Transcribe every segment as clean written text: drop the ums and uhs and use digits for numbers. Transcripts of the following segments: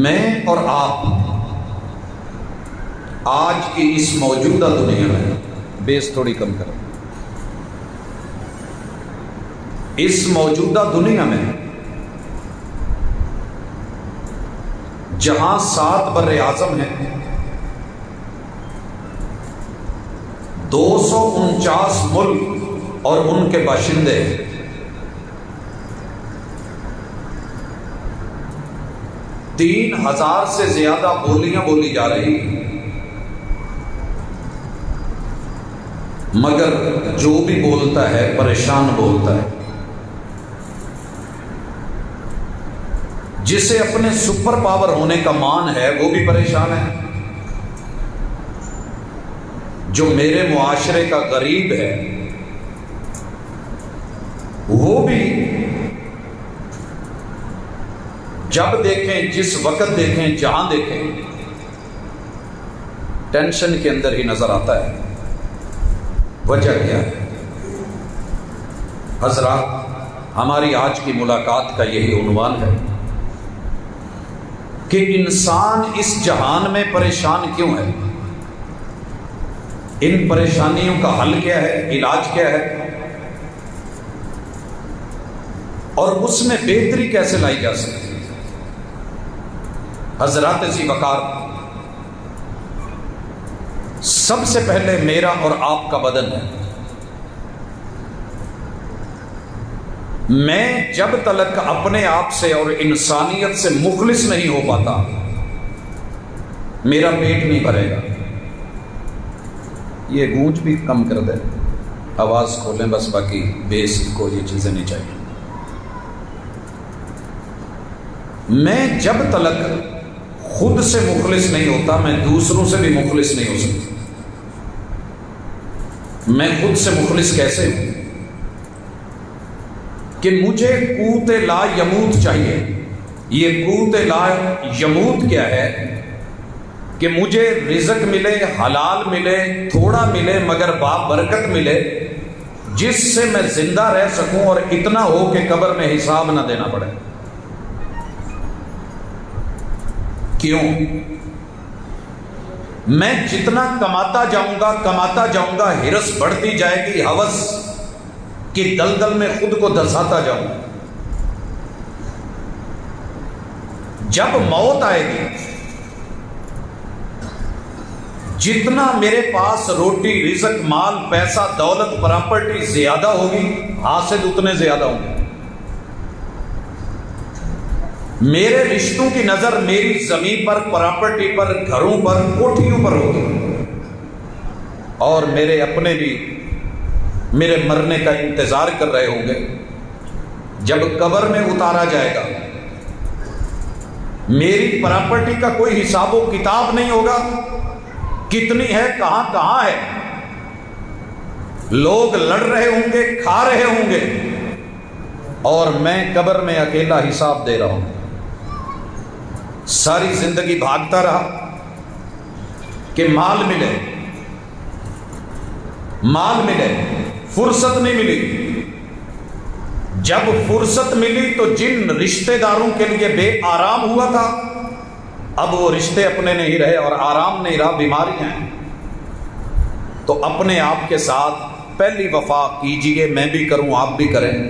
میں اور آپ آج کی اس موجودہ دنیا میں، بیس تھوڑی کم کریں، اس موجودہ دنیا میں جہاں 7 بر اعظم ہیں، 249 ملک اور ان کے باشندے، 3000 سے زیادہ بولیاں بولی جا رہی، مگر جو بھی بولتا ہے پریشان بولتا ہے۔ جسے اپنے سپر پاور ہونے کا مان ہے وہ بھی پریشان ہے، جو میرے معاشرے کا غریب ہے وہ بھی جب دیکھیں، جس وقت دیکھیں، جہاں دیکھیں، ٹینشن کے اندر ہی نظر آتا ہے۔ وجہ کیا ہے؟ حضرات، ہماری آج کی ملاقات کا یہی عنوان ہے کہ انسان اس جہان میں پریشان کیوں ہے، ان پریشانیوں کا حل کیا ہے، علاج کیا ہے، اور اس میں بہتری کیسے لائی جا سکتی ہے۔ حضرات ذی وقار، سب سے پہلے میرا اور آپ کا بدن ہے۔ میں جب تلک اپنے آپ سے اور انسانیت سے مخلص نہیں ہو پاتا، میرا پیٹ نہیں بھرے گا۔ یہ گونج بھی کم کر دیں، آواز کھولیں بس، باقی بیس کو یہ چیزیں نہیں چاہیے۔ میں جب تلک خود سے مخلص نہیں ہوتا، میں دوسروں سے بھی مخلص نہیں ہو سکتا۔ میں خود سے مخلص کیسے ہوں کہ مجھے قوت لا یموت چاہیے۔ یہ قوت لا یموت کیا ہے؟ کہ مجھے رزق ملے، حلال ملے، تھوڑا ملے مگر بابرکت ملے، جس سے میں زندہ رہ سکوں اور اتنا ہو کہ قبر میں حساب نہ دینا پڑے۔ کیوں؟ میں جتنا کماتا جاؤں گا ہرس بڑھتی جائے گی، ہوس کی دلدل میں خود کو دھساتا جاؤں گا۔ جب موت آئے گی، جتنا میرے پاس روٹی، رزق، مال، پیسہ، دولت، پراپرٹی زیادہ ہوگی، حاسد اتنے زیادہ ہوں گے۔ میرے رشتوں کی نظر میری زمین پر، پراپرٹی پر، گھروں پر، کوٹھیوں پر ہوگی، اور میرے اپنے بھی میرے مرنے کا انتظار کر رہے ہوں گے۔ جب قبر میں اتارا جائے گا، میری پراپرٹی کا کوئی حساب و کتاب نہیں ہوگا، کتنی ہے، کہاں کہاں ہے۔ لوگ لڑ رہے ہوں گے، کھا رہے ہوں گے، اور میں قبر میں اکیلا حساب دے رہا ہوں۔ ساری زندگی بھاگتا رہا کہ مال ملے، فرصت نہیں ملی۔ جب فرصت ملی تو جن رشتہ داروں کے لیے بے آرام ہوا تھا، اب وہ رشتے اپنے نہیں رہے اور آرام نہیں رہا، بیماریاں ہیں۔ تو اپنے آپ کے ساتھ پہلی وفا کیجئے، میں بھی کروں، آپ بھی کریں،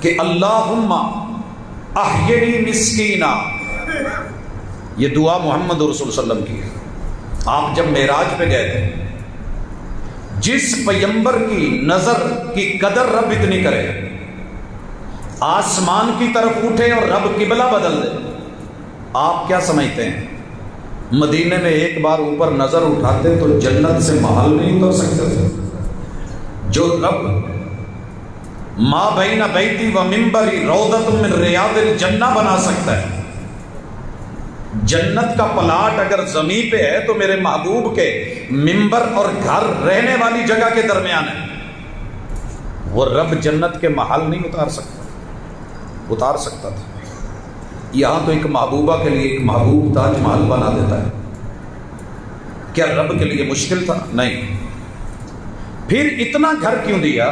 کہ اللہم احیینی مسکینا۔ یہ دعا محمد رسول صلی اللہ علیہ وسلم کی ہے۔ آپ جب معراج پہ گئے تھے، جس پیغمبر کی نظر کی قدر رب اتنی کرے، آسمان کی طرف اٹھے اور رب قبلہ بدل دے، آپ کیا سمجھتے ہیں؟ مدینے میں ایک بار اوپر نظر اٹھاتے تو جنت سے محل نہیں اتر سکتے تھے؟ جو رب ما بین بیتی و منبری روضۃ من ریاض الجنہ بنا سکتا ہے، جنت کا پلاٹ اگر زمین پہ ہے تو میرے محبوب کے منبر اور گھر رہنے والی جگہ کے درمیان ہے۔ وہ رب جنت کے محل نہیں اتار سکتا تھا۔ یہاں تو ایک محبوبہ کے لیے ایک محبوب تاج محل بنا دیتا ہے، کیا رب کے لیے مشکل تھا؟ نہیں۔ پھر اتنا گھر کیوں دیا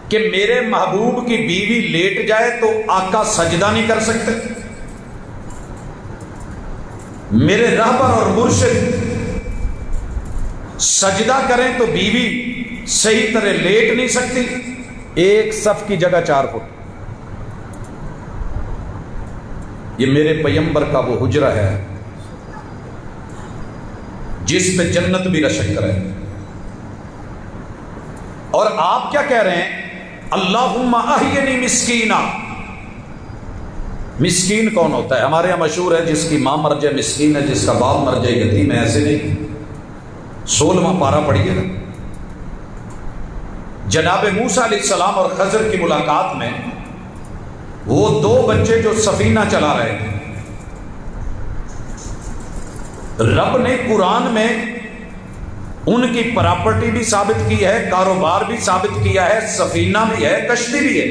کہ میرے محبوب کی بیوی لیٹ جائے تو آقا سجدہ نہیں کر سکتے؟ میرے رہبر اور مرشد سجدہ کریں تو بیوی صحیح طرح لیٹ نہیں سکتی، ایک صف کی جگہ 4 فٹ۔ یہ میرے پیغمبر کا وہ حجرہ ہے جس پہ جنت بھی رشک کرے۔ اور آپ کیا کہہ رہے ہیں؟ اللہم احینی مسکینہ۔ مسکین کون ہوتا ہے؟ ہمارے یہاں مشہور ہے جس کی ماں مر جائے مسکین ہے، جس کا باپ مر جائے یتیم ہے۔ ایسے نہیں، 16واں پارہ پڑھیے گا۔ جناب موسیٰ علیہ السلام اور خضر کی ملاقات میں وہ 2 بچے جو سفینہ چلا رہے تھے، رب نے قرآن میں ان کی پراپرٹی بھی ثابت کی ہے، کاروبار بھی ثابت کیا ہے، سفینہ بھی ہے، کشتی بھی ہے،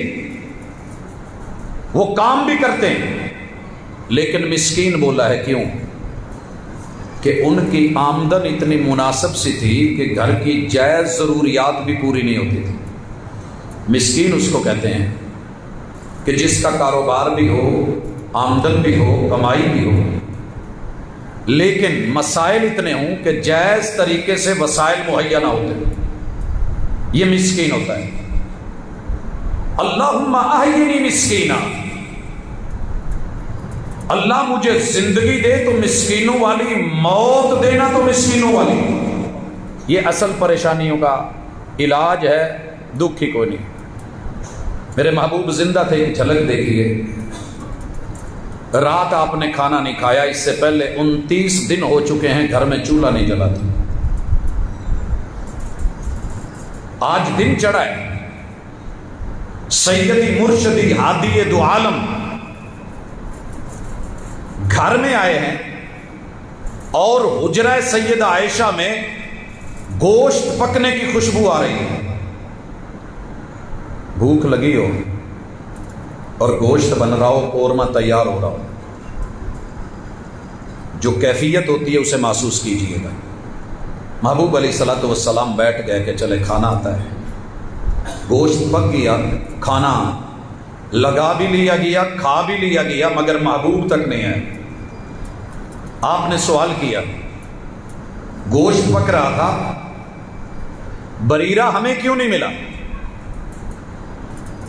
وہ کام بھی کرتے ہیں، لیکن مسکین بولا ہے۔ کیوں؟ کہ ان کی آمدن اتنی مناسب سی تھی کہ گھر کی جائز ضروریات بھی پوری نہیں ہوتی تھی۔ مسکین اس کو کہتے ہیں کہ جس کا کاروبار بھی ہو، آمدن بھی ہو، کمائی بھی ہو، لیکن مسائل اتنے ہوں کہ جائز طریقے سے وسائل مہیا نہ ہوتے، یہ مسکین ہوتا ہے۔ اللہم احینی مسکینہ، اللہ مجھے زندگی دے تو مسکینوں والی، موت دینا تو مسکینوں والی۔ یہ اصل پریشانیوں کا علاج ہے، دکھ ہی کوئی نہیں۔ میرے محبوب زندہ تھے، ایک جھلک دیکھیے۔ رات آپ نے کھانا نہیں کھایا، اس سے پہلے 29 دن ہو چکے ہیں گھر میں چولہا نہیں جلا تھا۔ آج دن چڑھا ہے، سیدی مرشدی ہادی دو عالم گھر میں آئے ہیں، اور حجرہ سیدہ عائشہ میں گوشت پکنے کی خوشبو آ رہی ہے۔ بھوک لگی ہو اور گوشت بن رہا ہو، قورمہ تیار ہو رہا ہو، جو کیفیت ہوتی ہے اسے محسوس کیجئے گا۔ محبوب علیہ الصلوۃ والسلام بیٹھ گئے کہ چلے کھانا آتا ہے۔ گوشت پک گیا، کھانا لگا بھی لیا گیا، کھا بھی لیا گیا، مگر محبوب تک نہیں آئے۔ آپ نے سوال کیا، گوشت پک رہا تھا، بریرہ ہمیں کیوں نہیں ملا؟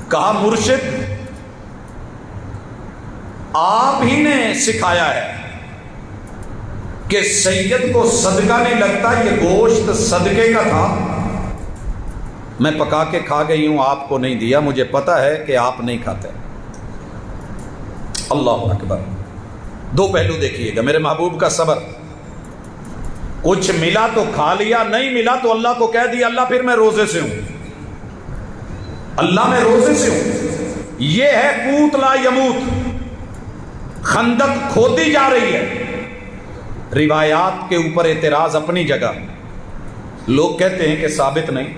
کہا مرشد آپ ہی نے سکھایا ہے کہ سید کو صدقہ نہیں لگتا، یہ گوشت صدقے کا تھا، میں پکا کے کھا گئی ہوں، آپ کو نہیں دیا، مجھے پتا ہے کہ آپ نہیں کھاتے۔ اللہ اکبر۔ 2 پہلو دیکھیے گا میرے محبوب کا صبر۔ کچھ ملا تو کھا لیا، نہیں ملا تو اللہ کو کہہ دیا اللہ پھر میں روزے سے ہوں، اللہ میں روزے سے ہوں۔ یہ ہے قوت لا یموت۔ خندق کھودی جا رہی ہے۔ روایات کے اوپر اعتراض اپنی جگہ، لوگ کہتے ہیں کہ ثابت نہیں،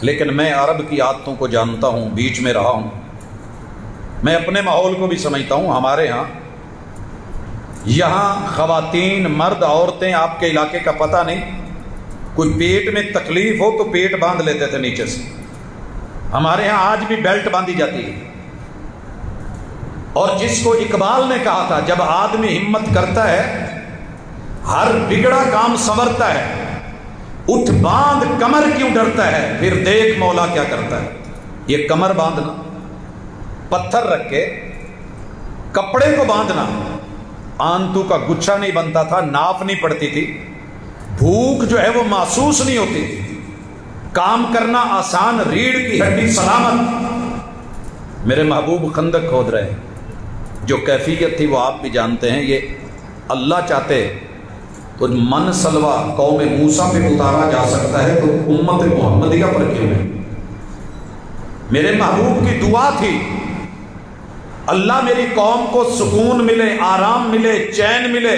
لیکن میں عرب کی عادتوں کو جانتا ہوں، بیچ میں رہا ہوں، میں اپنے ماحول کو بھی سمجھتا ہوں۔ ہمارے یہاں خواتین، مرد، عورتیں، آپ کے علاقے کا پتہ نہیں، کوئی پیٹ میں تکلیف ہو تو پیٹ باندھ لیتے تھے نیچے سے۔ ہمارے ہاں آج بھی بیلٹ باندھی جاتی ہے۔ اور جس کو اقبال نے کہا تھا، جب آدمی ہمت کرتا ہے ہر بگڑا کام سنورتا ہے، اٹھ باندھ کمر کیوں ڈرتا ہے، پھر دیکھ مولا کیا کرتا ہے۔ یہ کمر باندھنا، پتھر رکھ کے کپڑے کو باندھنا، آنتو کا گچھا نہیں بنتا تھا، ناپ نہیں پڑتی تھی، بھوک جو ہے وہ محسوس نہیں ہوتی تھی، کام کرنا آسان، ریڑھ کی ہڈی سلامت۔ میرے محبوب خندق کھود رہے ہیں، جو کیفیت تھی وہ آپ بھی جانتے ہیں۔ یہ اللہ چاہتے تو من سلوا قوم موسیٰ پہ اتارا جا سکتا ہے، تو امت محمدیہ پر کیوں نہیں؟ میرے محبوب کی دعا تھی، اللہ میری قوم کو سکون ملے، آرام ملے، چین ملے،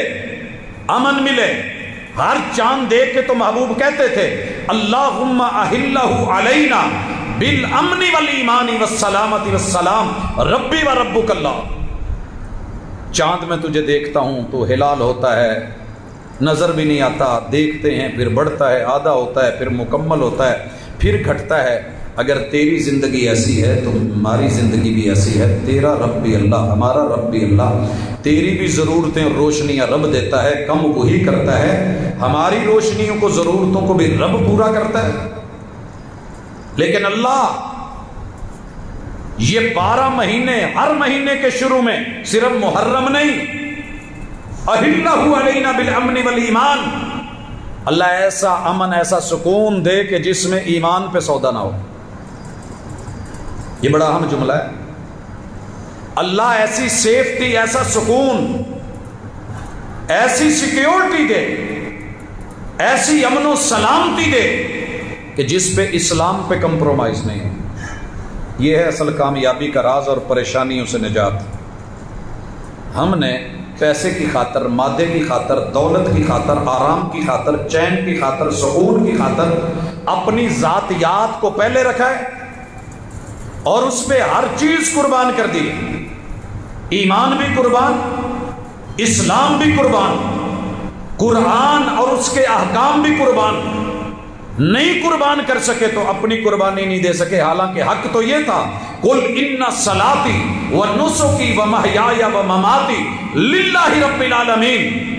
امن ملے۔ ہر چاند دیکھ کے تو محبوب کہتے تھے اللہم احلہ علینا بالامن والایمان والسلامت والسلام ربی و ربک اللہ۔ چاند میں تجھے دیکھتا ہوں تو ہلال ہوتا ہے، نظر بھی نہیں آتا، دیکھتے ہیں پھر بڑھتا ہے، آدھا ہوتا ہے، پھر مکمل ہوتا ہے، پھر گھٹتا ہے، اگر تیری زندگی ایسی ہے تو ہماری زندگی بھی ایسی ہے. تیرا رب بھی اللہ، ہمارا رب بھی اللہ. تیری بھی ضرورتیں اور روشنیاں رب دیتا ہے، کم وہی کرتا ہے. ہماری روشنیوں کو، ضرورتوں کو بھی رب پورا کرتا ہے. لیکن اللہ یہ 12 مہینے، ہر مہینے کے شروع میں صرف محرم نہیں، احلہ علینا بالامن والایمان، اللہ ایسا امن، ایسا سکون دے کہ جس میں ایمان پہ سودا نہ ہو. یہ بڑا اہم جملہ ہے. اللہ ایسی سیفٹی، ایسا سکون، ایسی سیکیورٹی دے، ایسی امن و سلامتی دے کہ جس پہ اسلام پہ کمپرومائز نہیں ہے. یہ ہے اصل کامیابی کا راز اور پریشانیوں سے نجات. ہم نے پیسے کی خاطر، مادے کی خاطر، دولت کی خاطر، آرام کی خاطر، چین کی خاطر، سکون کی خاطر اپنی ذاتیات کو پہلے رکھا ہے اور اس پہ ہر چیز قربان کر دی. ایمان بھی قربان، اسلام بھی قربان، قرآن اور اس کے احکام بھی قربان. نہیں قربان کر سکے تو اپنی قربانی نہیں دے سکے. حالانکہ حق تو یہ تھا، قل ان صلاتی ونسکی ومحیای ومماتی للہ رب العالمین.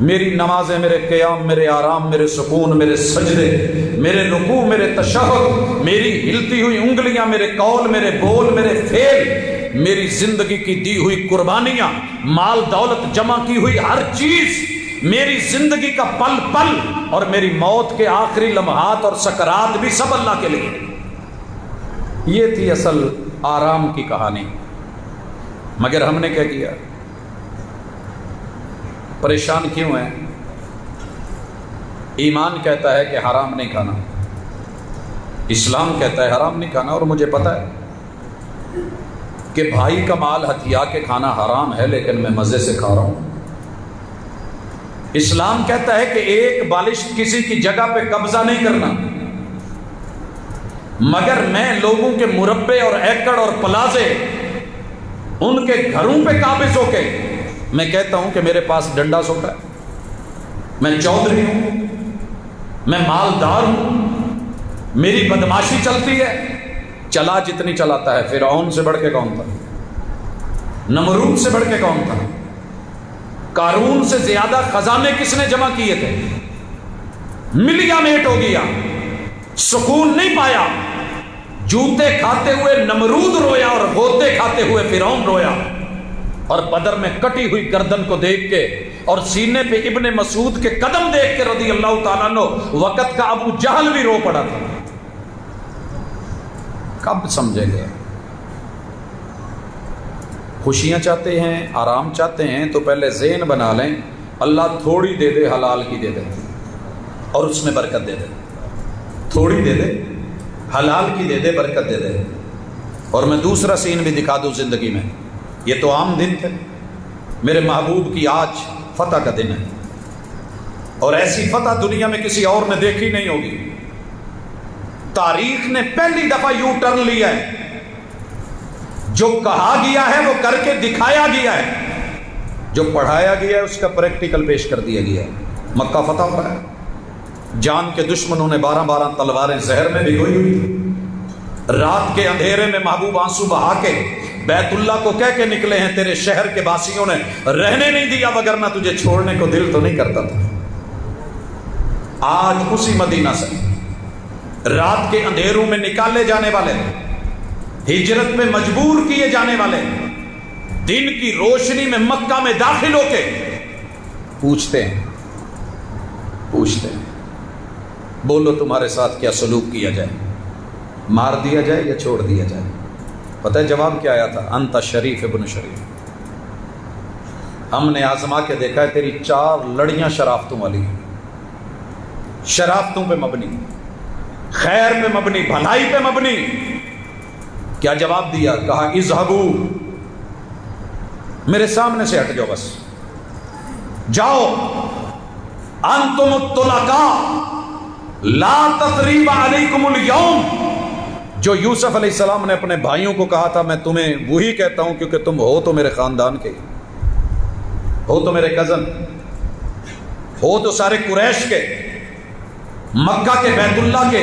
میری نمازیں، میرے قیام، میرے آرام، میرے سکون، میرے سجدے، میرے رکوع، میرے تشہد، میری ہلتی ہوئی انگلیاں، میرے قول، میرے بول، میرے فعل، میری زندگی کی دی ہوئی قربانیاں، مال دولت جمع کی ہوئی ہر چیز، میری زندگی کا پل پل اور میری موت کے آخری لمحات اور سکرات بھی سب اللہ کے لیے. یہ تھی اصل آرام کی کہانی. مگر ہم نے کیا کیا؟ پریشان کیوں ہیں؟ ایمان کہتا ہے کہ حرام نہیں کھانا، اسلام کہتا ہے حرام نہیں کھانا، اور مجھے پتا ہے کہ بھائی کا مال ہتھیا کے کھانا حرام ہے، لیکن میں مزے سے کھا رہا ہوں. اسلام کہتا ہے کہ ایک بالشت کسی کی جگہ پہ قبضہ نہیں کرنا، مگر میں لوگوں کے مربے اور ایکڑ اور پلازے، ان کے گھروں پہ قابض ہو کے میں کہتا ہوں کہ میرے پاس ڈنڈا سوٹا ہے، میں چودھری ہوں، میں مالدار ہوں، میری بدماشی چلتی ہے. چلا جتنی چلاتا ہے. فرعون سے بڑھ کے کون تھا؟ نمرود سے بڑھ کے کون تھا؟ قارون سے زیادہ خزانے کس نے جمع کیے تھے؟ ملیا میٹ ہو گیا، سکون نہیں پایا. جوتے کھاتے ہوئے نمرود رویا اور غوطے کھاتے ہوئے فرعون رویا. اور بدر میں کٹی ہوئی گردن کو دیکھ کے اور سینے پہ ابن مسعود کے قدم دیکھ کے رضی اللہ تعالیٰ عنہ وقت کا ابو جہل بھی رو پڑا تھا. کب سمجھیں گے؟ خوشیاں چاہتے ہیں، آرام چاہتے ہیں تو پہلے ذہن بنا لیں اللہ تھوڑی دے دے، حلال کی دے دے اور اس میں برکت دے دے. تھوڑی دے دے، حلال کی دے دے، برکت دے دے. اور میں دوسرا سین بھی دکھا دوں زندگی میں. یہ تو عام دن تھے، میرے محبوب کی آج فتح کا دن ہے، اور ایسی فتح دنیا میں کسی اور نے دیکھی نہیں ہوگی. تاریخ نے پہلی دفعہ یو ٹرن لیا ہے. جو کہا گیا ہے وہ کر کے دکھایا گیا ہے، جو پڑھایا گیا ہے اس کا پریکٹیکل پیش کر دیا گیا ہے. مکہ فتح ہوا ہے. جان کے دشمنوں نے 12 تلواریں زہر میں بھگوئی ہوئی تھی. رات کے اندھیرے میں محبوب آنسو بہا کے بیت اللہ کو کہہ کے نکلے ہیں تیرے شہر کے باسیوں نے رہنے نہیں دیا، وگرنہ تجھے چھوڑنے کو دل تو نہیں کرتا تھا. آج اسی مدینہ سے رات کے اندھیروں میں نکالے جانے والے، ہجرت میں مجبور کیے جانے والے، دن کی روشنی میں مکہ میں داخل ہو کے پوچھتے ہیں بولو تمہارے ساتھ کیا سلوک کیا جائے، مار دیا جائے یا چھوڑ دیا جائے؟ پتہ ہے جواب کیا آیا تھا؟ انت شریف ابن شریف. ہم نے آزما کے دیکھا ہے تیری 4 لڑیاں شرافتوں والی ہیں، شرافتوں پہ مبنی، خیر پہ مبنی، بھلائی پہ مبنی. کیا جواب دیا؟ کہا اذهبوا، میرے سامنے سے ہٹ جاؤ، بس جاؤ. انتم الطلقاء لا تثریب علیکم اليوم. جو یوسف علیہ السلام نے اپنے بھائیوں کو کہا تھا میں تمہیں وہی کہتا ہوں کیونکہ تم ہو تو میرے خاندان کے، ہو تو میرے کزن، ہو تو سارے قریش کے، مکہ کے، بیت اللہ کے،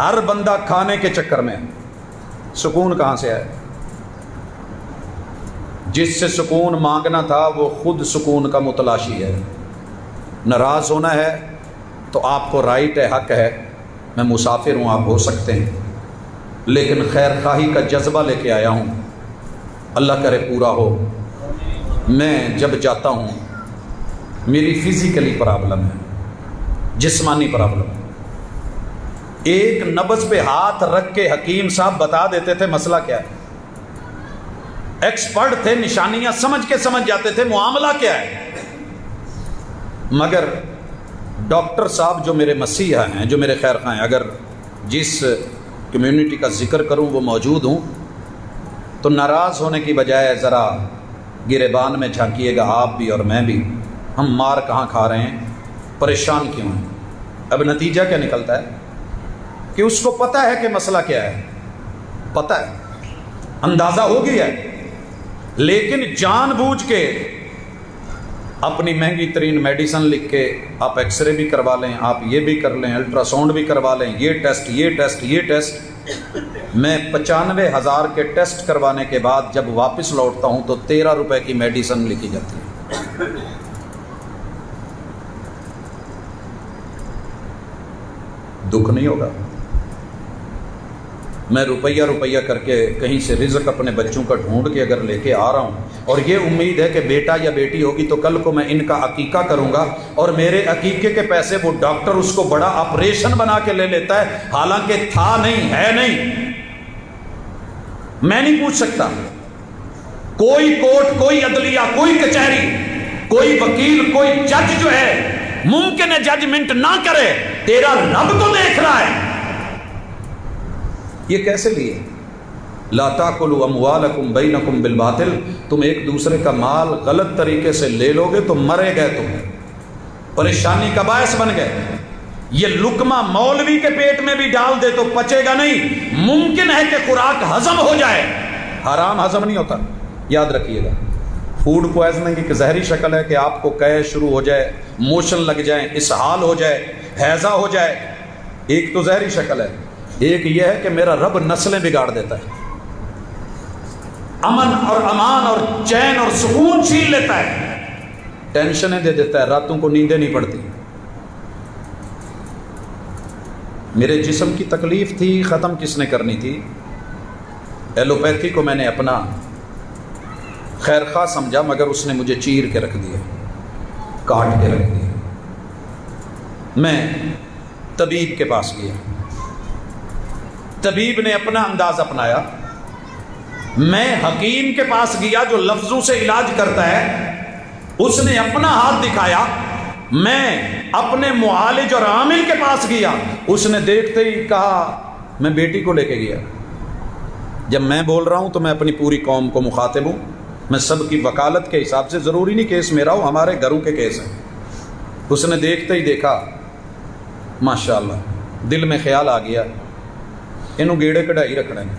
ہر بندہ کھانے کے چکر میں ہے، سکون کہاں سے ہے؟ جس سے سکون مانگنا تھا وہ خود سکون کا متلاشی ہے۔ ناراض ہونا ہے تو آپ کو رائٹ ہے، حق ہے، میں مسافر ہوں، آپ ہو سکتے ہیں، لیکن خیر خواہی کا جذبہ لے کے آیا ہوں، اللہ کرے پورا ہو۔ میں جب جاتا ہوں میری فزیکلی پرابلم ہے، جسمانی پرابلم ہے، ایک نبض پہ ہاتھ رکھ کے حکیم صاحب بتا دیتے تھے مسئلہ کیا ہے، ایکسپرٹ تھے، نشانیاں سمجھ کے سمجھ جاتے تھے معاملہ کیا ہے۔ مگر ڈاکٹر صاحب جو میرے مسیحا ہیں، جو میرے خیر خواہ ہیں، اگر جس کمیونٹی کا ذکر کروں وہ موجود ہوں تو ناراض ہونے کی بجائے ذرا گریبان میں جھانکیے گا، آپ بھی اور میں بھی، ہم مار کہاں کھا رہے ہیں، پریشان کیوں ہیں؟ اب نتیجہ کیا نکلتا ہے کہ اس کو پتہ ہے کہ مسئلہ کیا ہے، پتہ ہے، اندازہ ہو گیا ہے، لیکن جان بوجھ کے اپنی مہنگی ترین میڈیسن لکھ کے آپ ایکس رے بھی کروا لیں، آپ یہ بھی کر لیں، الٹرا ساؤنڈ بھی کروا لیں، یہ ٹیسٹ یہ ٹیسٹ یہ ٹیسٹ۔ میں 95,000 کے ٹیسٹ کروانے کے بعد جب واپس لوٹتا ہوں تو 13 روپے کی میڈیسن لکھی جاتی ہے۔ دکھ نہیں ہوگا؟ میں روپیہ روپیہ کر کے کہیں سے رزق اپنے بچوں کا ڈھونڈ کے اگر لے کے آ رہا ہوں، اور یہ امید ہے کہ بیٹا یا بیٹی ہوگی تو کل کو میں ان کا عقیقہ کروں گا، اور میرے عقیقے کے پیسے وہ ڈاکٹر اس کو بڑا آپریشن بنا کے لے لیتا ہے، حالانکہ تھا نہیں، ہے نہیں، میں نہیں پوچھ سکتا۔ کوئی کورٹ، کوئی عدلیہ، کوئی کچہری، کوئی وکیل، کوئی جج جو ہے ممکن ہے ججمنٹ نہ کرے، تیرا رب تو دیکھ رہا ہے۔ یہ کیسے لیے؟ لا تاکلوا اموالکم بینکم بالباطل، تم ایک دوسرے کا مال غلط طریقے سے لے لو گے تو مرے گئے، تم پریشانی کا باعث بن گئے۔ یہ لقمہ مولوی کے پیٹ میں بھی ڈال دے تو پچے گا نہیں، ممکن ہے کہ خوراک ہضم ہو جائے، حرام ہضم نہیں ہوتا، یاد رکھیے گا۔ فوڈ پوائزننگ ایک زہری شکل ہے کہ آپ کو قے شروع ہو جائے، موشن لگ جائیں، اسہال ہو جائے، ہیضہ ہو جائے، ایک تو زہری شکل ہے۔ ایک یہ ہے کہ میرا رب نسلیں بگاڑ دیتا ہے، امن اور امان اور چین اور سکون چھین لیتا ہے، ٹینشنیں دے دیتا ہے، راتوں کو نیندیں نہیں پڑتی۔ میرے جسم کی تکلیف تھی، ختم کس نے کرنی تھی؟ ایلوپیتھی کو میں نے اپنا خیر خواہ سمجھا، مگر اس نے مجھے چیر کے رکھ دیا، کاٹ کے رکھ دیا۔ میں طبیب کے پاس گیا، طبیب نے اپنا انداز اپنایا، میں حکیم کے پاس گیا جو لفظوں سے علاج کرتا ہے، اس نے اپنا ہاتھ دکھایا، میں اپنے معالج اور عامل کے پاس گیا، اس نے دیکھتے ہی کہا، میں بیٹی کو لے کے گیا۔ جب میں بول رہا ہوں تو میں اپنی پوری قوم کو مخاطب ہوں، میں سب کی وکالت کے حساب سے، ضروری نہیں کیس میرا ہو، ہمارے گھروں کے کیس ہیں۔ اس نے دیکھتے ہی دیکھا، ماشاءاللہ، دل میں خیال آ گیا، انہوں گیڑے کڑھائی رکھنے ہیں،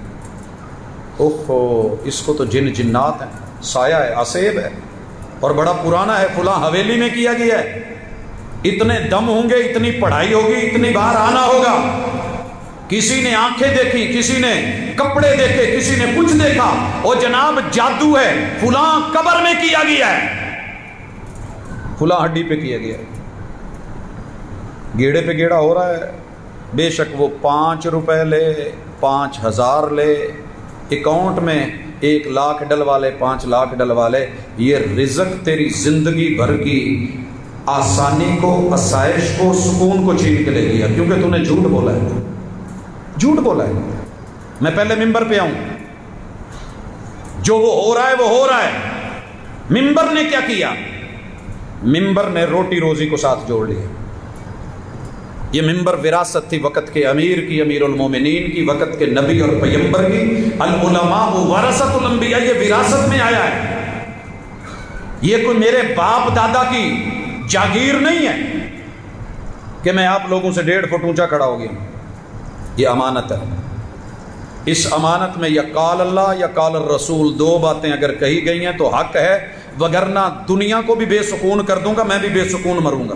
اوہو اس کو تو جن جنات ہیں، سایہ ہے، عصیب ہے، اور بڑا پرانا ہے، فلاں حویلی میں کیا گیا ہے، اتنے دم ہوں گے، اتنی پڑھائی ہوگی، اتنی بار آنا ہوگا۔ کسی نے آنکھیں دیکھی، کسی نے کپڑے دیکھے، کسی نے کچھ دیکھا، اور جناب جادو ہے، فلاں قبر میں کیا گیا ہے، فلاں ہڈی پہ کیا گیا ہے، گیڑے پہ گیڑا ہو رہا ہے۔ بے شک وہ 5 روپے لے، 5,000 لے، اکاؤنٹ میں 1 لاکھ ڈلوا لے، 5 لاکھ ڈلوا لے، یہ رزق تیری زندگی بھر کی آسانی کو، آسائش کو، سکون کو چھین کے لے لیا، کیونکہ تو نے جھوٹ بولا ہے، جھوٹ بولا ہے۔ میں پہلے ممبر پہ آؤں، جو وہ ہو رہا ہے وہ ہو رہا ہے۔ ممبر نے کیا کیا؟ ممبر نے روٹی روزی کو ساتھ جوڑ لیا۔ یہ ممبر وراثت تھی وقت کے امیر کی، امیر المومنین کی، وقت کے نبی اور پیغمبر کی۔ العلماء ورثۃ الانبیاء، یہ وراثت میں آیا ہے، یہ کوئی میرے باپ دادا کی جاگیر نہیں ہے کہ میں آپ لوگوں سے 1.5 فٹ اونچا کھڑا ہو گیا۔ یہ امانت ہے، اس امانت میں یا قال اللہ یا قال الرسول، 2 باتیں اگر کہی گئی ہیں تو حق ہے، وگرنہ دنیا کو بھی بے سکون کر دوں گا، میں بھی بے سکون مروں گا۔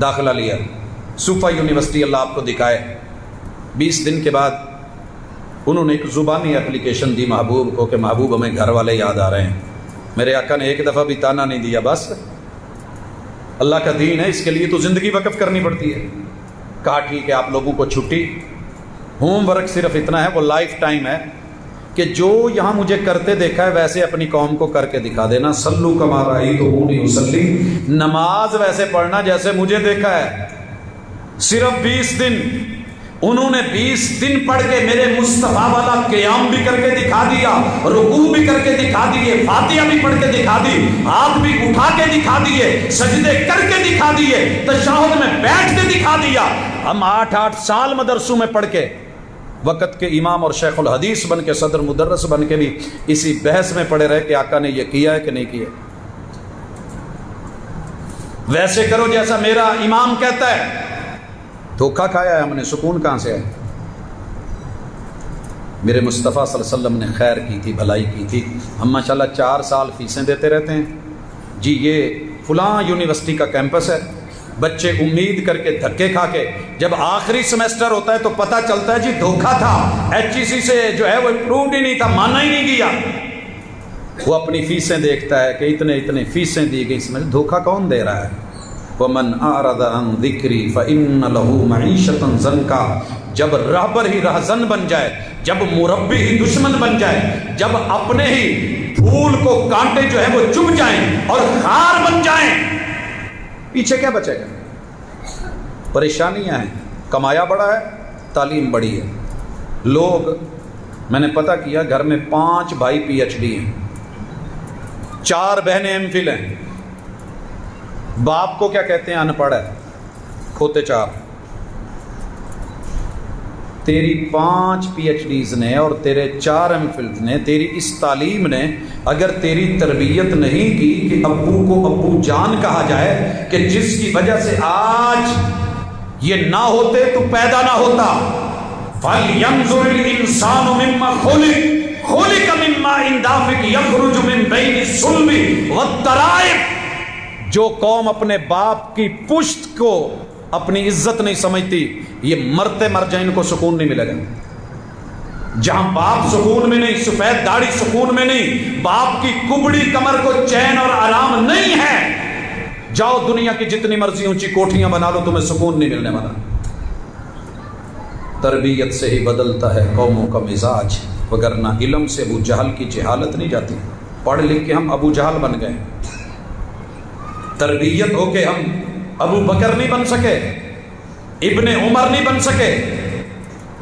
داخلہ لیا صوفہ یونیورسٹی، اللہ آپ کو دکھائے۔ 20 دن کے بعد انہوں نے ایک زبانی اپلیکیشن دی محبوب کو کہ محبوب ہمیں گھر والے یاد آ رہے ہیں۔ میرے آقا نے ایک دفعہ بھی تانا نہیں دیا، بس اللہ کا دین ہے، اس کے لیے تو زندگی وقف کرنی پڑتی ہے۔ کہا ٹھیک ہے، آپ لوگوں کو چھٹی، ہوم ورک صرف اتنا ہے، وہ لائف ٹائم ہے کہ جو یہاں مجھے کرتے دیکھا ہے ویسے اپنی قوم کو کر کے دکھا دینا۔ سلو کما رأیتمونی اصلی، نماز ویسے پڑھنا جیسے مجھے دیکھا ہے۔ صرف 20 دن انہوں نے 20 دن پڑھ کے میرے مصطفیٰ والا قیام بھی کر کے دکھا دیا، رکوع بھی کر کے دکھا دیے، فاتحہ بھی پڑھ کے دکھا دی، ہاتھ بھی اٹھا کے دکھا دیے، سجدے کر کے دکھا دیے، تشہد میں بیٹھ کے دکھا دیا۔ ہم 8 سال مدرسوں میں پڑھ کے وقت کے امام اور شیخ الحدیث بن کے، صدر مدرس بن کے بھی اسی بحث میں پڑے رہے کہ آقا نے یہ کیا ہے کہ نہیں کیا۔ ویسے کرو جیسا میرا امام کہتا ہے۔ دھوکہ کھایا ہے ہم نے، سکون کہاں سے ہے؟ میرے مصطفیٰ صلی اللہ علیہ وسلم نے خیر کی تھی، بھلائی کی تھی، ہم ماشاءاللہ 4 سال فیسیں دیتے رہتے ہیں جی، یہ فلاں یونیورسٹی کا کیمپس ہے، بچے امید کر کے دھکے کھا کے جب آخری سمیسٹر ہوتا ہے تو پتہ چلتا ہے جی دھوکہ تھا، HEC سے جو ہے وہ اپرووڈ ہی نہیں تھا، مانا ہی نہیں گیا۔ وہ اپنی فیسیں دیکھتا ہے کہ اتنے فیسیں دی گئی، سمجھ دھوکہ کون دے رہا ہے؟ وَمَنْ أَعْرَضَ عَنْ ذِكْرِي فَإِنَّ لَهُ مَعِيشَةً ضَنْكًا، جب رہبر ہی رہزن بن جائے، جب مربی ہی دشمن بن جائے، جب اپنے ہی پھول کو کانٹے جو ہے وہ چبھ جائیں اور خار بن جائیں، پیچھے کیا بچے گا؟ پریشانیاں ہیں، کمایا بڑا ہے، تعلیم بڑی ہے۔ لوگ، میں نے پتہ کیا گھر میں 5 بھائی PhD ہیں، 4 بہنیں MPhil ہیں۔ باپ کو کیا کہتے ہیں؟ ان پڑھ ہے، کھوتے 4۔ تیری 5 PhDs نے اور تیرے 4 MPhils نے، تیری اس تعلیم نے اگر تیری تربیت نہیں کی کہ ابو کو ابو جان کہا جائے، کہ جس کی وجہ سے آج یہ نہ ہوتے تو پیدا نہ ہوتا۔ فَلْيَنْظُرِ الْإِنسَانُ مِمَّا خُلِقَ مِن مَّاءٍ دَافِقٍ يَخْرُجُ مِن بَيْنِ الصُّلْبِ وَالتَّرَائِبِ۔ جو قوم اپنے باپ کی پشت کو اپنی عزت نہیں سمجھتی، یہ مرتے مر جائیں، ان کو سکون نہیں ملے گا۔ جہاں باپ سکون میں نہیں، سفید داڑھی سکون میں نہیں، باپ کی کبڑی کمر کو چین اور آرام نہیں ہے، جاؤ دنیا کی جتنی مرضی اونچی کوٹھیاں بنا لو، تمہیں سکون نہیں ملنے والا۔ تربیت سے ہی بدلتا ہے قوموں کا مزاج، وگرنہ علم سے ابو جہل کی جہالت نہیں جاتی۔ پڑھ لکھ کے ہم ابو جہل بن گئے، تربیت ہو کے ہم ابو بکر نہیں بن سکے، ابن عمر نہیں بن سکے،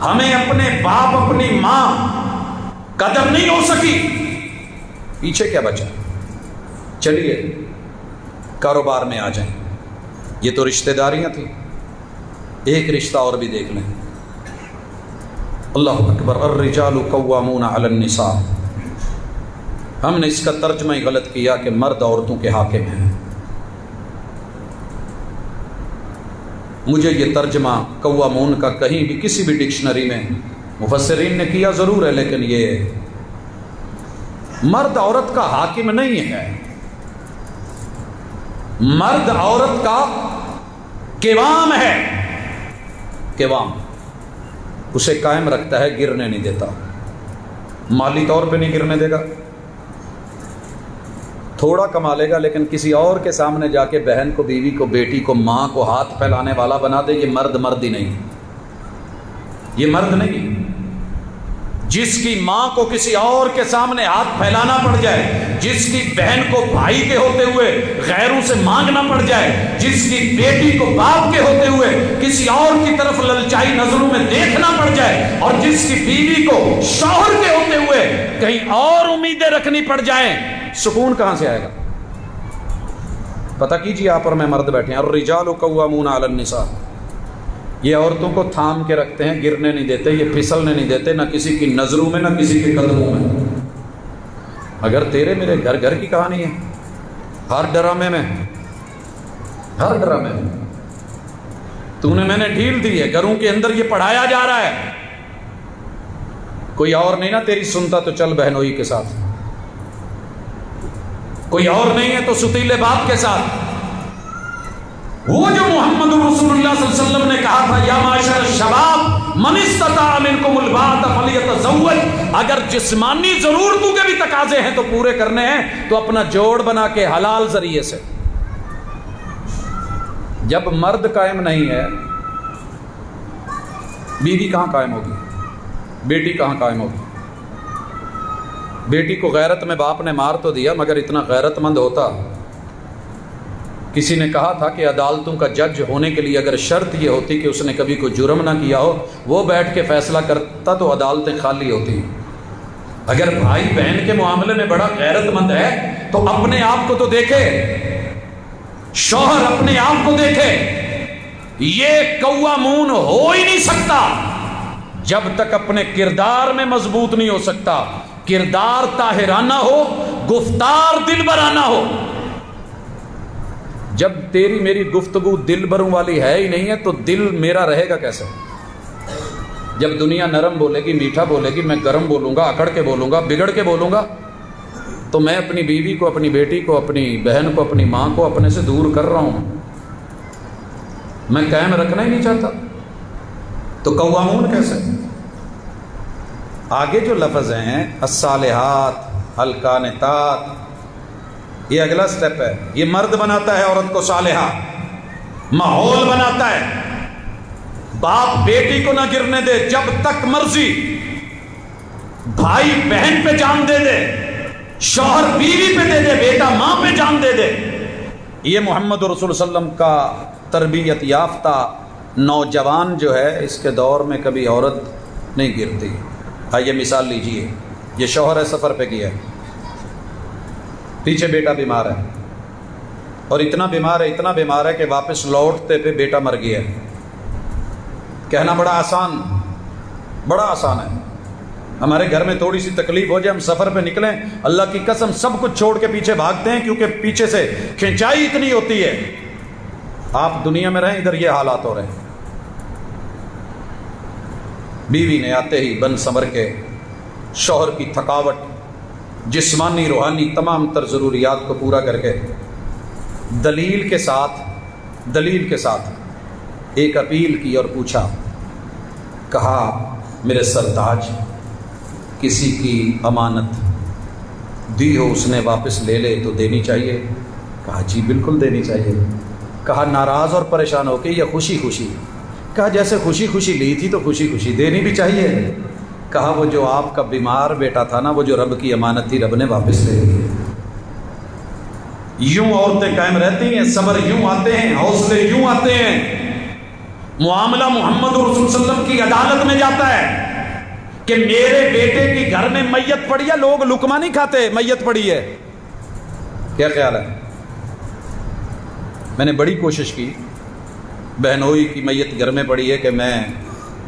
ہمیں اپنے باپ اپنی ماں قدر نہیں ہو سکی، پیچھے کیا بچا؟ چلیے کاروبار میں آ جائیں، یہ تو رشتہ داریاں تھیں، ایک رشتہ اور بھی دیکھ لیں۔ اللہ اکبر، الرجال قوامون علی النساء، ہم نے اس کا ترجمہ ہی غلط کیا کہ مرد عورتوں کے حاکم ہیں۔ مجھے یہ ترجمہ قوامون کا کہیں بھی کسی بھی ڈکشنری میں مفسرین نے کیا ضرور ہے، لیکن یہ مرد عورت کا حاکم نہیں ہے، مرد عورت کا قوام ہے، قوام اسے قائم رکھتا ہے، گرنے نہیں دیتا، مالی طور پہ نہیں گرنے دے گا، تھوڑا کما لے گا لیکن کسی اور کے سامنے جا کے بہن کو، بیوی کو، بیٹی کو، ماں کو ہاتھ پھیلانے والا بنا دے، یہ مرد ہی نہیں، یہ مرد نہیں۔ جس کی ماں کو کسی اور کے سامنے ہاتھ پھیلانا پڑ جائے، جس کی بہن کو بھائی کے ہوتے ہوئے غیروں سے مانگنا پڑ جائے، جس کی بیٹی کو باپ کے ہوتے ہوئے کسی اور کی طرف للچائی نظروں میں دیکھنا پڑ جائے، اور جس کی بیوی کو شوہر کے ہوتے ہوئے کہیں اور امیدیں رکھنی پڑ جائیں، سکون کہاں سے آئے گا؟ پتہ کیجیے، آپ اور میں مرد بیٹھے ہیں، الرجال قوامون علی النساء، یہ عورتوں کو تھام کے رکھتے ہیں، گرنے نہیں دیتے، یہ پھسلنے نہیں دیتے، نہ کسی کی نظروں میں نہ کسی کے قدموں میں۔ اگر تیرے میرے گھر گھر کی کہانی ہے، ہر ڈرامے میں تو نے میں نے ڈھیل دی ہے، گھروں کے اندر یہ پڑھایا جا رہا ہے، کوئی اور نہیں نا تیری سنتا تو چل بہنوئی کے ساتھ، کوئی اور نہیں ہے تو ستیلے باپ کے ساتھ، وہ جو محمد رسول اللہ صلی اللہ علیہ وسلم نے کہا تھا یا معاشر الشباب من استطاع منکم الباءۃ فلیتزوج، اگر جسمانی ضرورتوں کے بھی تقاضے ہیں تو پورے کرنے ہیں تو اپنا جوڑ بنا کے حلال ذریعے سے۔ جب مرد قائم نہیں ہے، بیوی کہاں قائم ہوگی؟ بیٹی کہاں قائم ہوگی؟ بیٹی کو غیرت میں باپ نے مار تو دیا، مگر اتنا غیرت مند ہوتا۔ کسی نے کہا تھا کہ عدالتوں کا جج ہونے کے لیے اگر شرط یہ ہوتی کہ اس نے کبھی کوئی جرم نہ کیا ہو، وہ بیٹھ کے فیصلہ کرتا تو عدالتیں خالی ہوتی۔ اگر بھائی بہن کے معاملے میں بڑا غیرت مند ہے تو اپنے آپ کو تو دیکھے، شوہر اپنے آپ کو دیکھے۔ یہ قوامون ہو ہی نہیں سکتا جب تک اپنے کردار میں مضبوط نہیں ہو سکتا۔ کردار طاہرانہ ہو، گفتار دلبرانہ ہو۔ جب تیری میری گفتگو دل بروں والی ہے ہی نہیں ہے تو دل میرا رہے گا کیسے؟ جب دنیا نرم بولے گی، میٹھا بولے گی، میں گرم بولوں گا، اکڑ کے بولوں گا، بگڑ کے بولوں گا، تو میں اپنی بیوی کو، اپنی بیٹی کو، اپنی بہن کو، اپنی ماں کو اپنے سے دور کر رہا ہوں، میں قائم رکھنا ہی نہیں چاہتا۔ تو قوامون کیسے؟ آگے جو لفظ ہیں الصالحات، القانتات، یہ اگلا سٹیپ ہے۔ یہ مرد بناتا ہے عورت کو صالحہ، ماحول بناتا ہے۔ باپ بیٹی کو نہ گرنے دے، جب تک مرضی بھائی بہن پہ جان دے دے، شوہر بیوی پہ دے دے، بیٹا ماں پہ جان دے دے۔ یہ محمد رسول صلی اللہ علیہ وسلم کا تربیت یافتہ نوجوان جو ہے، اس کے دور میں کبھی عورت نہیں گرتی۔ آئیے مثال لیجئے، یہ شوہر ہے، سفر پہ گیا ہے، پیچھے بیٹا بیمار ہے، اور اتنا بیمار ہے کہ واپس لوٹتے پہ بیٹا مر گیا ہے۔ کہنا بڑا آسان ہے۔ ہمارے گھر میں تھوڑی سی تکلیف ہو جائے، ہم سفر پہ نکلیں، اللہ کی قسم سب کچھ چھوڑ کے پیچھے بھاگتے ہیں، کیونکہ پیچھے سے کھنچائی اتنی ہوتی ہے۔ آپ دنیا میں رہیں، ادھر یہ حالات ہو رہے ہیں۔ بیوی نے آتے ہی بن سنور کے شوہر کی تھکاوٹ، جسمانی روحانی تمام تر ضروریات کو پورا کر کے دلیل کے ساتھ ایک اپیل کی اور پوچھا، کہا میرے سرتاج، کسی کی امانت دی ہو، اس نے واپس لے لے تو دینی چاہیے؟ کہا جی بالکل دینی چاہیے۔ کہا ناراض اور پریشان ہو کے یا خوشی خوشی؟ کہا جیسے خوشی خوشی لی تھی تو خوشی خوشی دینی بھی چاہیے۔ کہا وہ جو آپ کا بیمار بیٹا تھا نا، وہ جو رب کی امانت تھی، رب نے واپس لے لی۔ یوں عورتیں قائم رہتی ہیں، صبر یوں آتے ہیں، حوصلے یوں آتے ہیں۔ معاملہ محمد رسول صلی اللہ علیہ وسلم کی عدالت میں جاتا ہے کہ میرے بیٹے کی گھر میں میت پڑی ہے، لوگ لقمہ نہیں کھاتے، میت پڑی ہے، کیا خیال ہے؟ میں نے بڑی کوشش کی، بہنوئی کی میت گھر میں پڑی ہے، کہ میں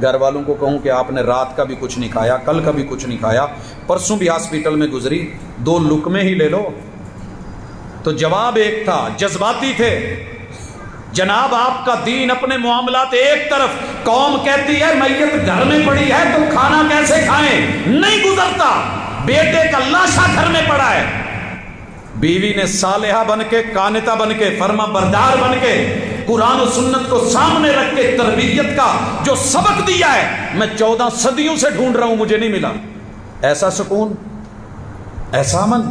گھر والوں کو کہوں کہ آپ نے رات کا بھی کچھ نہیں کھایا، کل کا بھی کچھ نہیں کھایا، پرسوں بھی ہاسپٹل میں گزری، 2 لقمے ہی لے لو۔ تو جواب ایک تھا، جذباتی تھے۔ جناب آپ کا دین، اپنے معاملات ایک طرف، قوم کہتی ہے میت گھر میں پڑی ہے تو کھانا کیسے کھائیں، نہیں گزرتا، بیٹے کا لاشا گھر میں پڑا ہے۔ بیوی نے صالحہ بن کے، قانتہ بن کے، فرما بردار بن کے، قرآن و سنت کو سامنے رکھ کے تربیت کا جو سبق دیا ہے، میں 14 صدیوں سے ڈھونڈ رہا ہوں، مجھے نہیں ملا۔ ایسا سکون، ایسا امن۔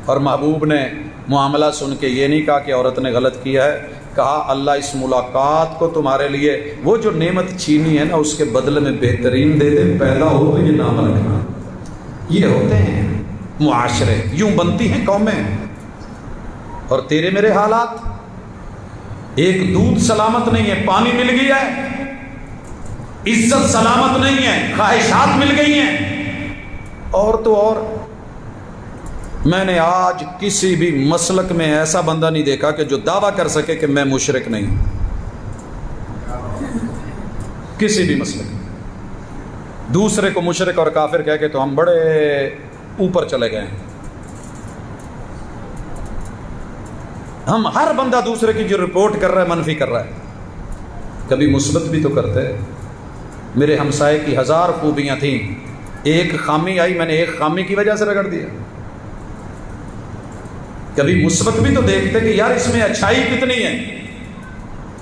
اور محبوب نے معاملہ سن کے یہ نہیں کہا کہ عورت نے غلط کیا ہے، کہا اللہ اس ملاقات کو تمہارے لیے وہ جو نعمت چھینی ہے نا، اس کے بدلے میں بہترین دے دے، پیدا ہو تو یہ نام رکھنا۔ یہ ہوتے ہیں معاشرے، یوں بنتی ہیں قومیں۔ اور تیرے میرے حالات، ایک دودھ سلامت نہیں ہے، پانی مل گیا ہے، عزت سلامت نہیں ہے، خواہشات مل گئی ہیں، اور تو اور میں نے آج کسی بھی مسلک میں ایسا بندہ نہیں دیکھا کہ جو دعویٰ کر سکے کہ میں مشرک نہیں ہوں، کسی بھی مسلک میں۔ دوسرے کو مشرک اور کافر کہہ کے تو ہم بڑے اوپر چلے گئے ہیں۔ ہم ہر بندہ دوسرے کی جو رپورٹ کر رہا ہے منفی کر رہا ہے، کبھی مثبت بھی تو کرتے ہیں۔ میرے ہمسائے کی 1000 خوبیاں تھیں، ایک خامی آئی، میں نے ایک خامی کی وجہ سے رگڑ دیا۔ کبھی مثبت بھی تو دیکھتے کہ یار اس میں اچھائی کتنی ہے۔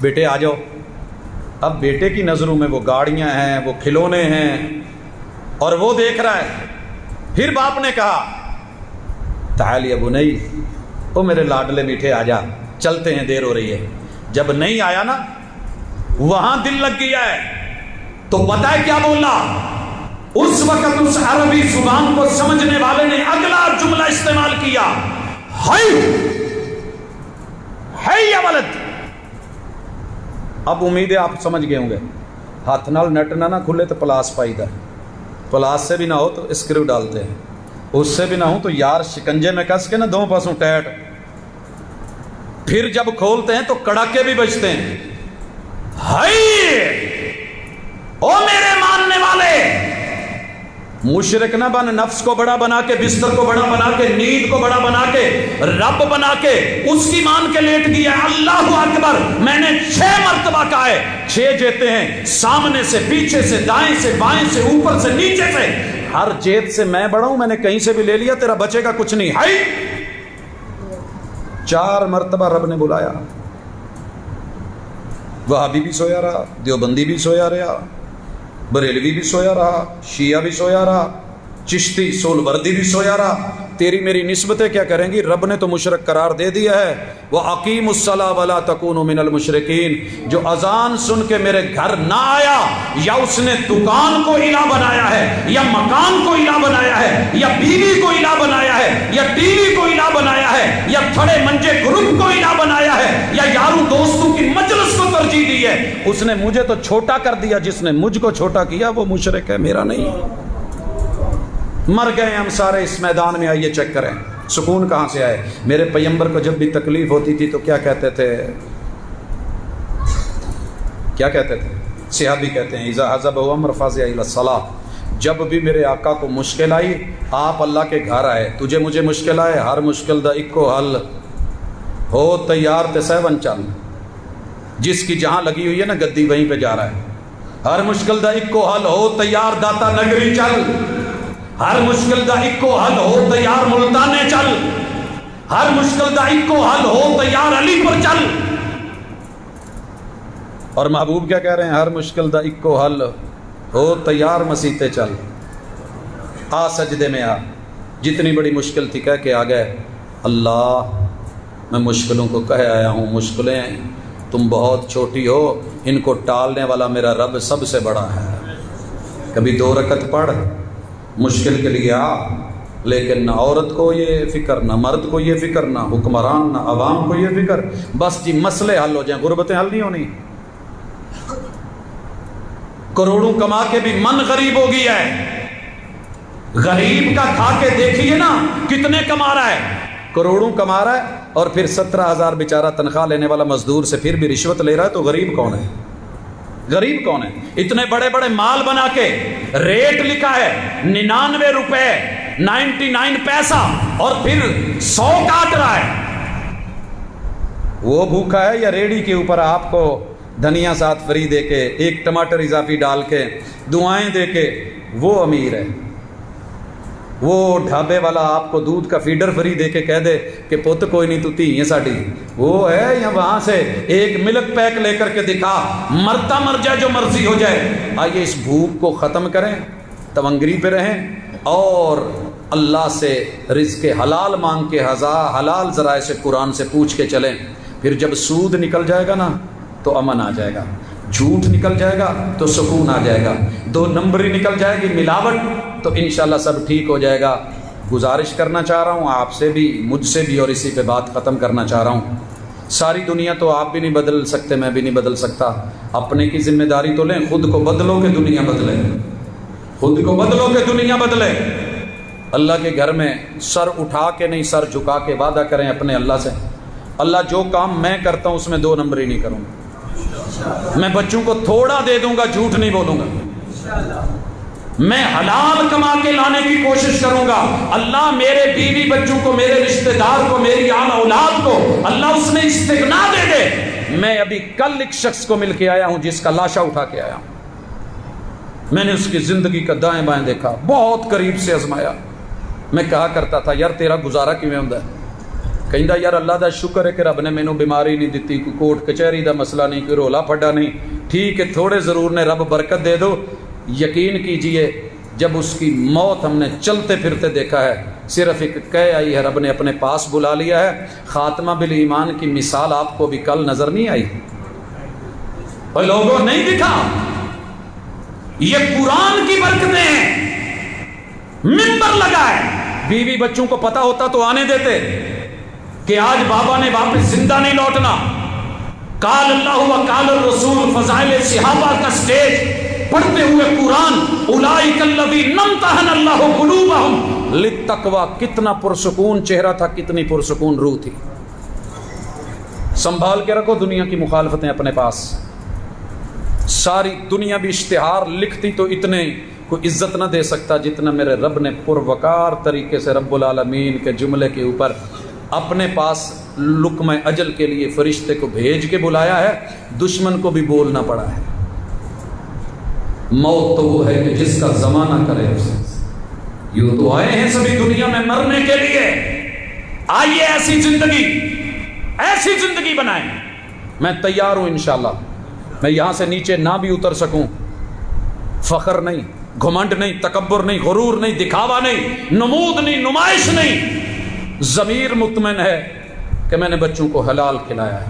بیٹے آ جاؤ. اب بیٹے کی نظروں میں وہ گاڑیاں ہیں, وہ کھلونے ہیں, اور وہ دیکھ رہا ہے. پھر باپ نے کہا تعال یا بنی, او میرے لاڈلے میٹھے آ جا, چلتے ہیں, دیر ہو رہی ہے. جب نہیں آیا نا, وہاں دل لگ گیا ہے. تو پتہ ہے کیا بولا اس وقت؟ اس عربی زبان کو سمجھنے والے نے اگلا جملہ استعمال کیا, ہے یا ولد. اب امید ہے آپ سمجھ گئے ہوں گے. ہاتھ نال نٹ نہ کھلے تو پلاس پائی دا, پلاس سے بھی نہ ہو تو اسکریو ڈالتے ہیں, اس سے بھی نہ ہو تو یار شکنجے میں کس کے نا دو پاسوں ٹیٹ, پھر جب کھولتے ہیں تو کڑاکے بھی بجتے ہیں. او میرے ماننے والے, مشرک نہ بن, نفس کو بڑا بنا کے, بستر کو بڑا بنا کے, نیند کو بڑا بنا کے, رب بنا کے اس کی مان کے لیٹ گیا. اللہ اکبر, میں نے 6 مرتبہ کہا ہے, 6 جیتے ہیں, سامنے سے, پیچھے سے, دائیں سے, بائیں سے, اوپر سے, نیچے سے, ہر جیت سے میں بڑا ہوں, میں نے کہیں سے بھی لے لیا, تیرا بچے گا کچھ نہیں. 4 مرتبہ رب نے بلایا. وہابی بھی سویا رہا, دیوبندی بھی سویا رہا, بریلوی بھی سویا رہا, شیعہ بھی سویا رہا, چشتی سولوردی بھی سویا رہا. تیری میری نسبتیں کیا کریں گی؟ رب نے تو مشرک قرار دے دیا ہے. وَأَقِيمُوا الصَّلَاةَ وَلَا تَكُونُوا مِنَ الْمُشْرِكِينَ. جو اذان سن کے میرے گھر نہ آیا, یا اس نے دکان کو الہ بنایا ہے, یا مکان کو الہ بنایا ہے, یا بیوی کو الہ بنایا ہے, یا ٹی وی کو الہ بنایا ہے, یا تھڑے منجے گروپ کو الہ بنایا ہے, یا یاروں دوستوں کی مجلس کو ترجیح دی ہے, اس نے مجھے تو چھوٹا کر دیا. جس نے مجھ کو چھوٹا کیا وہ مشرک ہے, میرا نہیں. مر گئے ہم سارے اس میدان میں. آئیے چیک کریں سکون کہاں سے آئے. میرے پیغمبر کو جب بھی تکلیف ہوتی تھی تو کیا کہتے تھے؟ کیا کہتے تھے؟ صحابی کہتے ہیں اذا حزب امر فزع الى الصلاۃ. جب بھی میرے آقا کو مشکل آئی, آپ اللہ کے گھر آئے. تجھے مجھے مشکل آئے, ہر مشکل دا اکو حل ہو تیار تے سیون چل. جس کی جہاں لگی ہوئی ہے نا گدی, وہیں پہ جا رہا ہے. ہر مشکل دا اکو حل ہو تیار داتا نگری چل. ہر مشکل دا اکو حل ہو تیار ملتانے چل. ہر مشکل دا اکو حل ہو تیار علی پر چل. اور محبوب کیا کہہ رہے ہیں؟ ہر مشکل دا اکو حل ہو تیار مسیتے چل. آ سجدے میں آ. جتنی بڑی مشکل تھی کہہ کے آ گئے, اللہ میں مشکلوں کو کہہ آیا ہوں, مشکلیں تم بہت چھوٹی ہو, ان کو ٹالنے والا میرا رب سب سے بڑا ہے. کبھی 2 رکعت پڑھ, مشکل کے لیے آ, لیکن نہ عورت کو یہ فکر, نہ مرد کو یہ فکر, نہ حکمران, نہ عوام کو یہ فکر. بس جی مسئلے حل ہو جائیں, غربتیں حل نہیں ہونی. کروڑوں کما کے بھی من غریب ہو گیا ہے. غریب کا کھا کے دیکھیے نا کتنے کما رہا ہے. کروڑوں کما رہا ہے اور پھر 17,000 بیچارہ تنخواہ لینے والا مزدور سے پھر بھی رشوت لے رہا ہے. تو غریب کون ہے؟ غریب کون ہے؟ اتنے بڑے بڑے مال بنا کے ریٹ لکھا ہے 99 روپے 99 پیسہ, اور پھر 100 کاٹ رہا ہے. وہ بھوکا ہے یا ریڑھی کے اوپر آپ کو دھنیا ساتھ فری دے کے, 1 ٹماٹر اضافی ڈال کے, دعائیں دے کے, وہ امیر ہے. وہ ڈھابے والا آپ کو دودھ کا فیڈر فری دے کے کہہ دے کہ پت کوئی نہیں تو تھی ہے ساڑی, وہ ہے. یا وہاں سے ایک ملک پیک لے کر کے دکھا, مرتا مر جائے جو مرضی ہو جائے. آئیے اس بھوک کو ختم کریں, تونگری پہ رہیں, اور اللہ سے رزق حلال مانگ کے حلال ذرائع سے قرآن سے پوچھ کے چلیں. پھر جب سود نکل جائے گا نا تو امن آ جائے گا, جھوٹ نکل جائے گا تو سکون آ جائے گا, 2 نمبری نکل جائے گی ملاوٹ تو انشاءاللہ سب ٹھیک ہو جائے گا. گزارش کرنا چاہ رہا ہوں آپ سے بھی, مجھ سے بھی, اور اسی پہ بات ختم کرنا چاہ رہا ہوں. ساری دنیا تو آپ بھی نہیں بدل سکتے, میں بھی نہیں بدل سکتا. اپنے کی ذمہ داری تو لیں, خود کو بدلو کہ دنیا بدلے, خود کو بدلو کہ دنیا بدلے. اللہ کے گھر میں سر اٹھا کے نہیں, سر جھکا کے وعدہ کریں اپنے اللہ سے, اللہ جو کام میں کرتا ہوں اس میں 2 نمبری نہیں کروں گا. میں بچوں کو تھوڑا دے دوں گا, جھوٹ نہیں بولوں گا. میں حلال کما کے لانے کی کوشش کروں گا. اللہ میرے بیوی بچوں کو, میرے رشتہ دار کو, میری آل اولاد کو اللہ اس میں استغنا دے دے. میں ابھی کل ایک شخص کو مل کے آیا ہوں جس کا لاشا اٹھا کے آیا ہوں. میں نے اس کی زندگی کا دائیں بائیں دیکھا, بہت قریب سے آزمایا. میں کہا کرتا تھا یار تیرا گزارا کیویں ہوندا ہے, کہندا یار اللہ دا شکر ہے کہ رب نے مینوں بیماری نہیں دتی، کوئی کوٹ کچہری دا مسئلہ نہیں، کوئی رولا پھڈا نہیں، ٹھیک ہے تھوڑے ضرور نے رب برکت دے دو۔ یقین کیجئے جب اس کی موت ہم نے چلتے پھرتے دیکھا ہے، صرف ایک کہہ آئی ہے، رب نے اپنے پاس بلا لیا ہے۔ خاتمہ بالایمان کی مثال آپ کو بھی کل نظر نہیں آئی؟ اور لوگوں نہیں دکھا؟ یہ قرآن کی برکتیں ہیں، منبر لگا ہے۔ بیوی بچوں کو پتا ہوتا تو آنے دیتے کہ آج بابا نے واپس زندہ نہیں لوٹنا۔ قال اللہ و قال الرسول، فضائل صحابہ کا سٹیج پڑھتے ہوئے قرآن، اولئک الذین امتحن اللہ قلوبہم للتقوی، کتنا پرسکون چہرہ تھا، کتنی پرسکون روح تھی۔ سنبھال کے رکھو دنیا کی مخالفتیں اپنے پاس۔ ساری دنیا بھی اشتہار لکھتی تو اتنے کوئی عزت نہ دے سکتا جتنا میرے رب نے پروقار طریقے سے رب العالمین کے جملے کے اوپر اپنے پاس لقمہ اجل کے لیے فرشتے کو بھیج کے بلایا ہے۔ دشمن کو بھی بولنا پڑا ہے۔ موت تو وہ ہے کہ جس کا زمانہ کرے اسے۔ یوں تو آئے ہیں سبھی دنیا میں مرنے کے لیے، آئیے ایسی زندگی بنائیں۔ میں تیار ہوں انشاءاللہ، میں یہاں سے نیچے نہ بھی اتر سکوں، فخر نہیں، گھمنڈ نہیں، تکبر نہیں، غرور نہیں، دکھاوا نہیں، نمود نہیں، نمائش نہیں، ضمیر مطمئن ہے کہ میں نے بچوں کو حلال کھلایا ہے۔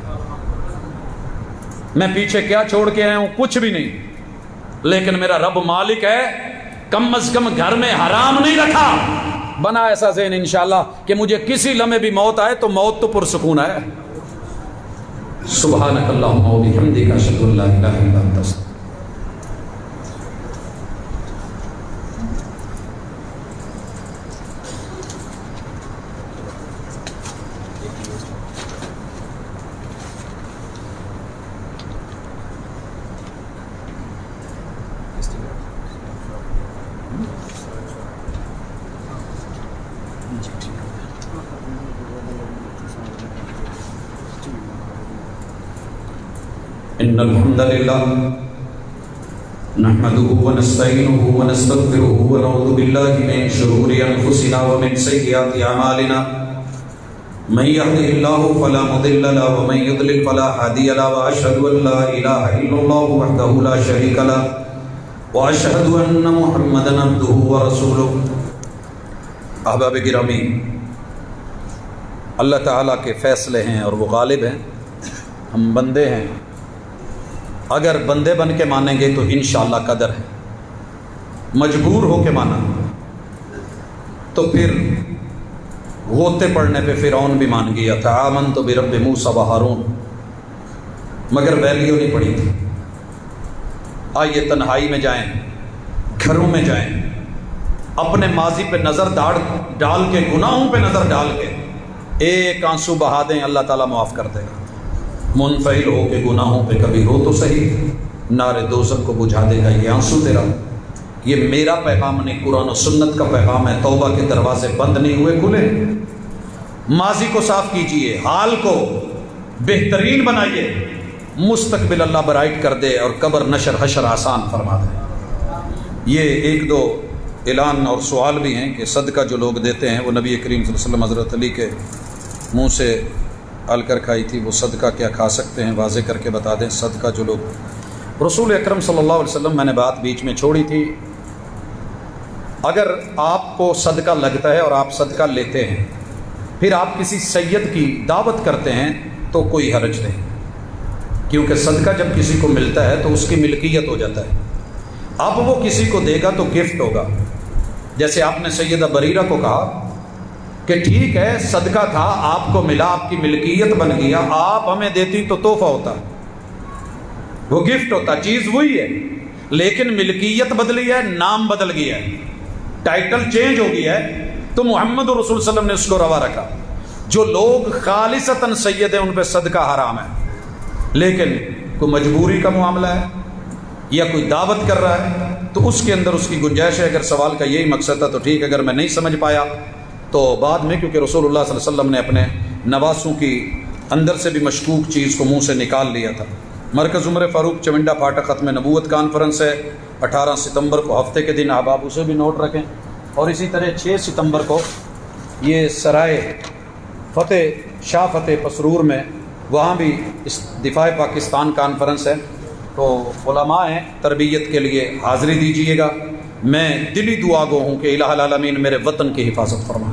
میں پیچھے کیا چھوڑ کے آیا ہوں؟ کچھ بھی نہیں، لیکن میرا رب مالک ہے، کم از کم گھر میں حرام نہیں رکھا۔ بنا ایسا ذہن انشاءاللہ کہ مجھے کسی لمحے بھی موت آئے تو موت تو پرسکون ہے۔ سبحانک اللہم و بحمدک، اشہد ان لا الہ الا انت، استغفرک۔ ان الحمد لله نحمده ونستعينه ونستغفره ونعوذ بالله من شرور انفسنا ومن سيئات اعمالنا، من يهده الله فلا مضل له ومن يضلل فلا هادي له، واشهد ان لا اله الا الله وحده لا شريك له واشهد ان محمدا عبده ورسوله۔ احباب گرامی، اللہ تعالیٰ کے فیصلے ہیں اور وہ غالب ہیں، ہم بندے ہیں۔ اگر بندے بن کے مانیں گے تو انشاءاللہ قدر ہے، مجبور ہو کے مانا تو پھر غوطے پڑنے پہ فرعون بھی مان گیا تھا، آمنت برب موسیٰ و ہارون، مگر ویلیو نہیں پڑی تھی۔ آئیے تنہائی میں جائیں، گھروں میں جائیں، اپنے ماضی پہ نظر ڈال کے، گناہوں پہ نظر ڈال کے ایک آنسو بہا دیں، اللہ تعالیٰ معاف کر دے گا۔ منفعل ہو کے گناہوں پہ کبھی رو تو صحیح، نار دوزخ کو بجھا دے گا یہ آنسو تیرا۔ یہ میرا پیغام نہیں، قرآن و سنت کا پیغام ہے۔ توبہ کے دروازے بند نہیں ہوئے، کھلے۔ ماضی کو صاف کیجئے، حال کو بہترین بنائیے، مستقبل اللہ برائٹ کر دے اور قبر نشر حشر آسان فرما دے۔ یہ ایک دو اعلان اور سوال بھی ہیں کہ صدقہ جو لوگ دیتے ہیں، وہ نبی کریم صلی اللہ علیہ وسلم حضرت علی کے منہ سے ال کر کھائی تھی، وہ صدقہ کیا کھا سکتے ہیں؟ واضح کر کے بتا دیں۔ صدقہ جو لوگ، رسول اکرم صلی اللہ علیہ وسلم، میں نے بات بیچ میں چھوڑی تھی، اگر آپ کو صدقہ لگتا ہے اور آپ صدقہ لیتے ہیں، پھر آپ کسی سید کی دعوت کرتے ہیں تو کوئی حرج نہیں، کیونکہ صدقہ جب کسی کو ملتا ہے تو اس کی ملکیت ہو جاتا ہے۔ اب وہ کسی کو دے گا تو گفٹ ہوگا۔ جیسے آپ نے سیدہ بریرہ کو کہا کہ ٹھیک ہے صدقہ تھا، آپ کو ملا، آپ کی ملکیت بن گیا، آپ ہمیں دیتی تو تحفہ ہوتا، وہ گفٹ ہوتا، چیز وہی ہے، لیکن ملکیت بدلی ہے، نام بدل گیا ہے، ٹائٹل چینج ہو گیا ہے، تو محمد رسول صلی اللہ علیہ وسلم نے اس کو روا رکھا۔ جو لوگ خالصتاً سید ہیں ان پہ صدقہ حرام ہے، لیکن کوئی مجبوری کا معاملہ ہے یا کوئی دعوت کر رہا ہے تو اس کے اندر اس کی گنجائش ہے۔ اگر سوال کا یہی مقصد تھا تو ٹھیک، اگر میں نہیں سمجھ پایا تو بعد میں، کیونکہ رسول اللہ صلی اللہ علیہ وسلم نے اپنے نواسوں کی اندر سے بھی مشکوک چیز کو منہ سے نکال لیا تھا۔ مرکز عمر فاروق چونڈا پھاٹک ختم نبوت کانفرنس ہے 18 ستمبر کو، ہفتے کے دن آپ اسے بھی نوٹ رکھیں، اور اسی طرح 6 ستمبر کو یہ سرائے فتح شاہ فتح پسرور میں، وہاں بھی اس دفاع پاکستان کانفرنس ہے، تو علماء ہیں، تربیت کے لیے حاضری دیجیے گا۔ میں دلی دعا گو ہوں کہ الہ العالمین میرے وطن کی حفاظت فرما،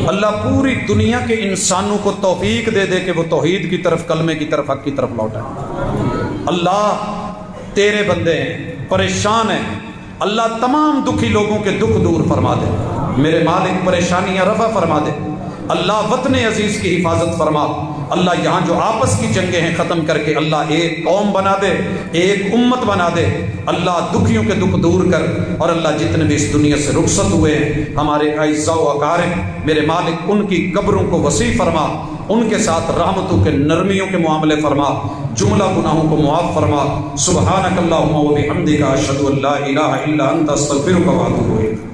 اللہ پوری دنیا کے انسانوں کو توفیق دے دے کہ وہ توحید کی طرف، کلمے کی طرف، حق کی طرف لوٹائیں۔ اللہ تیرے بندے ہیں، پریشان ہیں، اللہ تمام دکھی لوگوں کے دکھ دور فرما دے، میرے مالک پریشانیاں رفع فرما دے، اللہ وطن عزیز کی حفاظت فرما، اللہ یہاں جو آپس کی جنگیں ہیں ختم کر کے اللہ ایک قوم بنا دے، ایک امت بنا دے، اللہ دکھیوں کے دکھ دور کر، اور اللہ جتنے بھی اس دنیا سے رخصت ہوئے ہیں ہمارے اعزاء و اقارب، میرے مالک ان کی قبروں کو وسیع فرما، ان کے ساتھ رحمتوں کے نرمیوں کے معاملے فرما، جملہ گناہوں کو معاف فرما۔ سبحانک اللہم و بحمدک، اشہد ان لا الہ الا انت، استغفرک و اتوب الیک۔